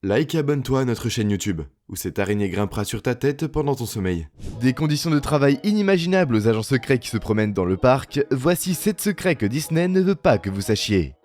Like et abonne-toi à notre chaîne YouTube, où cette araignée grimpera sur ta tête pendant ton sommeil. Des conditions de travail inimaginables aux agents secrets qui se promènent dans le parc, voici 7 secrets que Disney ne veut pas que vous sachiez.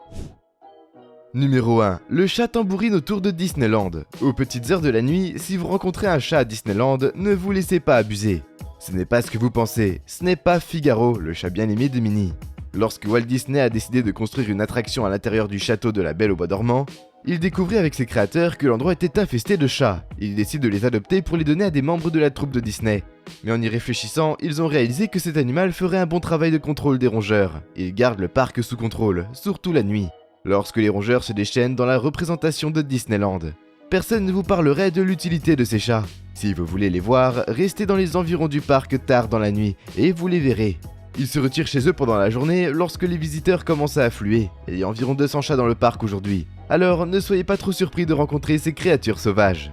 Numéro 1. Le chat tambourine autour de Disneyland. Aux petites heures de la nuit, si vous rencontrez un chat à Disneyland, ne vous laissez pas abuser. Ce n'est pas ce que vous pensez, ce n'est pas Figaro, le chat bien aimé de Minnie. Lorsque Walt Disney a décidé de construire une attraction à l'intérieur du château de la Belle au Bois dormant, il découvrit avec ses créateurs que l'endroit était infesté de chats. Il décide de les adopter pour les donner à des membres de la troupe de Disney. Mais en y réfléchissant, ils ont réalisé que cet animal ferait un bon travail de contrôle des rongeurs. Ils gardent le parc sous contrôle, surtout la nuit, lorsque les rongeurs se déchaînent dans la représentation de Disneyland. Personne ne vous parlerait de l'utilité de ces chats. Si vous voulez les voir, restez dans les environs du parc tard dans la nuit, et vous les verrez. Ils se retirent chez eux pendant la journée lorsque les visiteurs commencent à affluer. Il y a environ 200 chats dans le parc aujourd'hui. Alors ne soyez pas trop surpris de rencontrer ces créatures sauvages.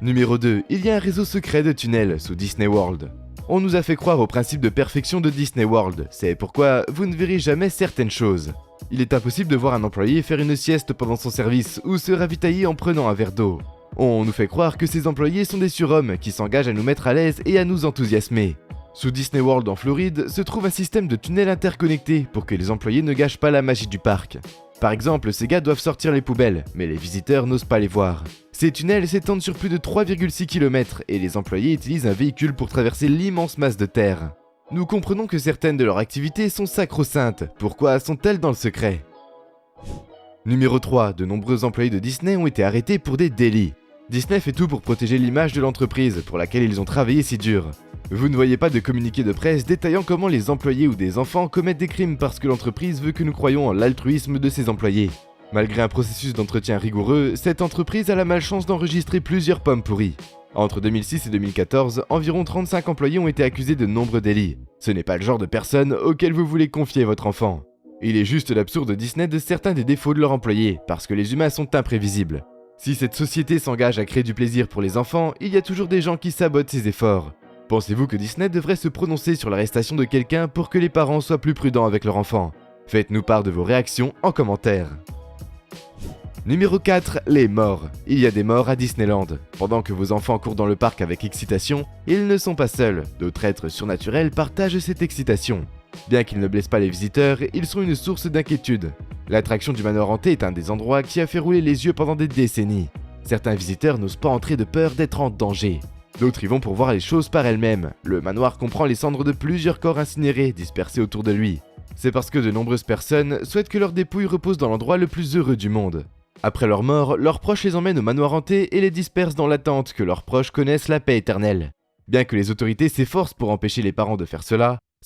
Numéro 2. Il y a un réseau secret de tunnels sous Disney World. On nous a fait croire au principe de perfection de Disney World. C'est pourquoi vous ne verrez jamais certaines choses. Il est impossible de voir un employé faire une sieste pendant son service ou se ravitailler en prenant un verre d'eau. On nous fait croire que ces employés sont des surhommes qui s'engagent à nous mettre à l'aise et à nous enthousiasmer. Sous Disney World en Floride se trouve un système de tunnels interconnectés pour que les employés ne gâchent pas la magie du parc. Par exemple, ces gars doivent sortir les poubelles, mais les visiteurs n'osent pas les voir. Ces tunnels s'étendent sur plus de 3,6 km et les employés utilisent un véhicule pour traverser l'immense masse de terre. Nous comprenons que certaines de leurs activités sont sacro-saintes. Pourquoi sont-elles dans le secret? Numéro 3. De nombreux employés de Disney ont été arrêtés pour des délits. Disney fait tout pour protéger l'image de l'entreprise pour laquelle ils ont travaillé si dur. Vous ne voyez pas de communiqué de presse détaillant comment les employés ou des enfants commettent des crimes parce que l'entreprise veut que nous croyions en l'altruisme de ses employés. Malgré un processus d'entretien rigoureux, cette entreprise a la malchance d'enregistrer plusieurs pommes pourries. Entre 2006 et 2014, environ 35 employés ont été accusés de nombreux délits. Ce n'est pas le genre de personnes auxquelles vous voulez confier votre enfant. Il est juste l'absurde Disney de certains des défauts de leurs employés, parce que les humains sont imprévisibles. Si cette société s'engage à créer du plaisir pour les enfants, il y a toujours des gens qui sabotent ses efforts. Pensez-vous que Disney devrait se prononcer sur l'arrestation de quelqu'un pour que les parents soient plus prudents avec leur enfant? Faites-nous part de vos réactions en commentaire. Numéro 4. Les morts. Il y a des morts à Disneyland. Pendant que vos enfants courent dans le parc avec excitation, ils ne sont pas seuls. D'autres êtres surnaturels partagent cette excitation. Bien qu'ils ne blessent pas les visiteurs, ils sont une source d'inquiétude. L'attraction du manoir hanté est un des endroits qui a fait rouler les yeux pendant des décennies. Certains visiteurs n'osent pas entrer de peur d'être en danger. D'autres y vont pour voir les choses par elles-mêmes. Le manoir comprend les cendres de plusieurs corps incinérés dispersés autour de lui. C'est parce que de nombreuses personnes souhaitent que leurs dépouilles reposent dans l'endroit le plus heureux du monde. Après leur mort, leurs proches les emmènent au manoir hanté et les dispersent dans l'attente que leurs proches connaissent la paix éternelle. Bien que les autorités s'efforcent pour empêcher les parents de faire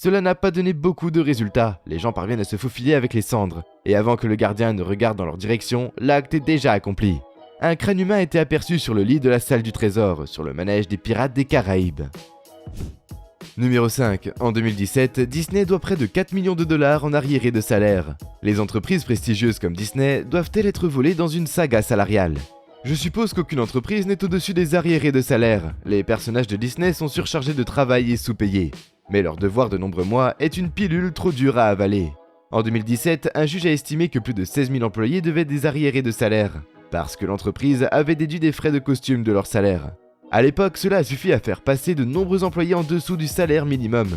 cela n'a pas donné beaucoup de résultats. Les gens parviennent à se faufiler avec les cendres. Et avant que le gardien ne regarde dans leur direction, l'acte est déjà accompli. Un crâne humain a été aperçu sur le lit de la salle du trésor, sur le manège des pirates des Caraïbes. Numéro 5. En 2017, Disney doit près de 4 millions de dollars en arriérés de salaire. Les entreprises prestigieuses comme Disney doivent-elles être volées dans une saga salariale? Je suppose qu'aucune entreprise n'est au-dessus des arriérés de salaire. Les personnages de Disney sont surchargés de travail et sous-payés. Mais leur devoir de nombreux mois est une pilule trop dure à avaler. En 2017, un juge a estimé que plus de 16 000 employés devaient des arriérés de salaire, parce que l'entreprise avait déduit des frais de costume de leur salaire. À l'époque, cela a suffi à faire passer de nombreux employés en dessous du salaire minimum.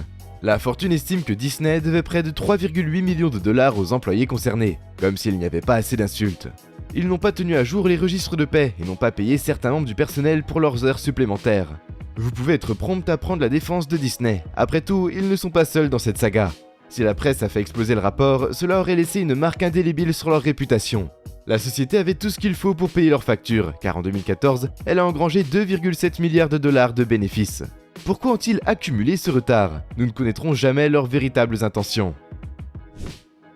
La fortune estime que Disney devait près de 3,8 millions de dollars aux employés concernés, comme s'il n'y avait pas assez d'insultes. Ils n'ont pas tenu à jour les registres de paie et n'ont pas payé certains membres du personnel pour leurs heures supplémentaires. Vous pouvez être prompt à prendre la défense de Disney. Après tout, ils ne sont pas seuls dans cette saga. Si la presse a fait exploser le rapport, cela aurait laissé une marque indélébile sur leur réputation. La société avait tout ce qu'il faut pour payer leurs factures, car en 2014, elle a engrangé 2,7 milliards de dollars de bénéfices. Pourquoi ont-ils accumulé ce retard? Nous ne connaîtrons jamais leurs véritables intentions.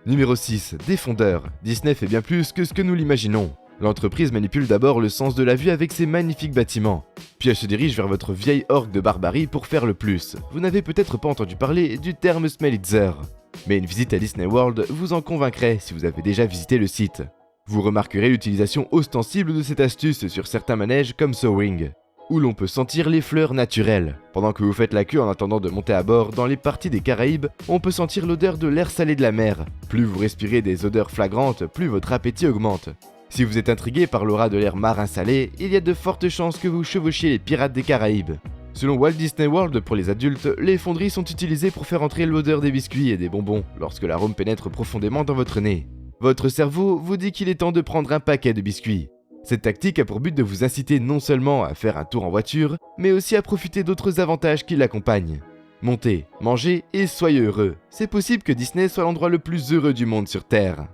Numéro 6. Des fondeurs. Disney fait bien plus que ce que nous l'imaginons. L'entreprise manipule d'abord le sens de la vue avec ses magnifiques bâtiments. Puis elle se dirige vers votre vieille orgue de barbarie pour faire le plus. Vous n'avez peut-être pas entendu parler du terme Smellitzer. Mais une visite à Disney World vous en convaincrait si vous avez déjà visité le site. Vous remarquerez l'utilisation ostensible de cette astuce sur certains manèges comme Soaring, où l'on peut sentir les fleurs naturelles. Pendant que vous faites la queue en attendant de monter à bord dans les parties des Caraïbes, on peut sentir l'odeur de l'air salé de la mer. Plus vous respirez des odeurs flagrantes, plus votre appétit augmente. Si vous êtes intrigué par l'aura de l'air marin salé, il y a de fortes chances que vous chevauchiez les pirates des Caraïbes. Selon Walt Disney World, pour les adultes, les fonderies sont utilisées pour faire entrer l'odeur des biscuits et des bonbons lorsque l'arôme pénètre profondément dans votre nez. Votre cerveau vous dit qu'il est temps de prendre un paquet de biscuits. Cette tactique a pour but de vous inciter non seulement à faire un tour en voiture, mais aussi à profiter d'autres avantages qui l'accompagnent. Montez, mangez et soyez heureux. C'est possible que Disney soit l'endroit le plus heureux du monde sur Terre.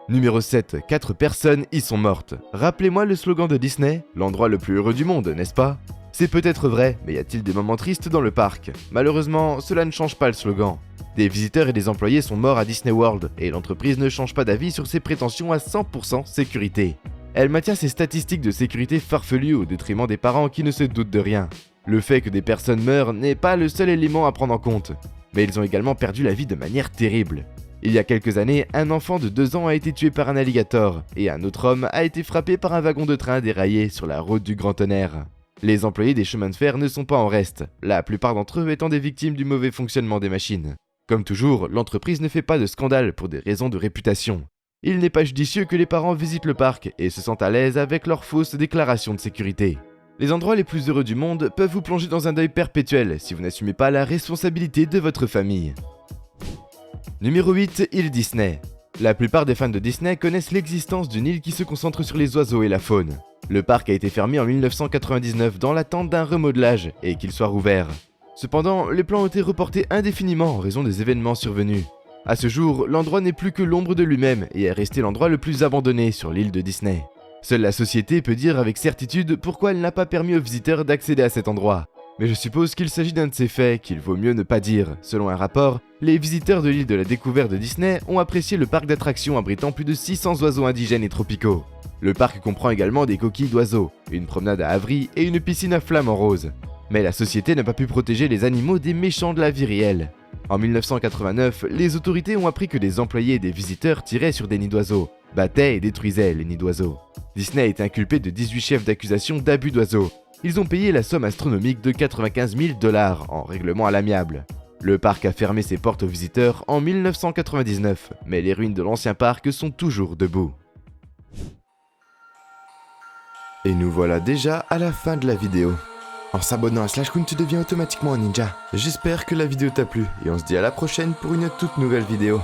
Numéro 7. 4 personnes y sont mortes. Rappelez-moi le slogan de Disney, l'endroit le plus heureux du monde, n'est-ce pas? C'est peut-être vrai, mais y a-t-il des moments tristes dans le parc? Malheureusement, cela ne change pas le slogan. Des visiteurs et des employés sont morts à Disney World, et l'entreprise ne change pas d'avis sur ses prétentions à 100% sécurité. Elle maintient ses statistiques de sécurité farfelues au détriment des parents qui ne se doutent de rien. Le fait que des personnes meurent n'est pas le seul élément à prendre en compte, mais ils ont également perdu la vie de manière terrible. Il y a quelques années, un enfant de 2 ans a été tué par un alligator, et un autre homme a été frappé par un wagon de train déraillé sur la route du Grand Tonnerre. Les employés des chemins de fer ne sont pas en reste, la plupart d'entre eux étant des victimes du mauvais fonctionnement des machines. Comme toujours, l'entreprise ne fait pas de scandale pour des raisons de réputation. Il n'est pas judicieux que les parents visitent le parc et se sentent à l'aise avec leurs fausses déclarations de sécurité. Les endroits les plus heureux du monde peuvent vous plonger dans un deuil perpétuel si vous n'assumez pas la responsabilité de votre famille. Numéro 8, île Disney. La plupart des fans de Disney connaissent l'existence d'une île qui se concentre sur les oiseaux et la faune. Le parc a été fermé en 1999 dans l'attente d'un remodelage et qu'il soit rouvert. Cependant, les plans ont été reportés indéfiniment en raison des événements survenus. À ce jour, l'endroit n'est plus que l'ombre de lui-même et est resté l'endroit le plus abandonné sur l'île de Disney. Seule la société peut dire avec certitude pourquoi elle n'a pas permis aux visiteurs d'accéder à cet endroit. Mais je suppose qu'il s'agit d'un de ces faits qu'il vaut mieux ne pas dire. Selon un rapport, les visiteurs de l'île de la découverte de Disney ont apprécié le parc d'attractions abritant plus de 600 oiseaux indigènes et tropicaux. Le parc comprend également des coquilles d'oiseaux, une promenade à Avery et une piscine à flammes en rose. Mais la société n'a pas pu protéger les animaux des méchants de la vie réelle. En 1989, les autorités ont appris que des employés et des visiteurs tiraient sur des nids d'oiseaux, battaient et détruisaient les nids d'oiseaux. Disney a été inculpé de 18 chefs d'accusation d'abus d'oiseaux. Ils ont payé la somme astronomique de 95 000 $ en règlement à l'amiable. Le parc a fermé ses portes aux visiteurs en 1999, mais les ruines de l'ancien parc sont toujours debout. Et nous voilà déjà à la fin de la vidéo. En s'abonnant à SlashCoon, tu deviens automatiquement un ninja. J'espère que la vidéo t'a plu et on se dit à la prochaine pour une toute nouvelle vidéo.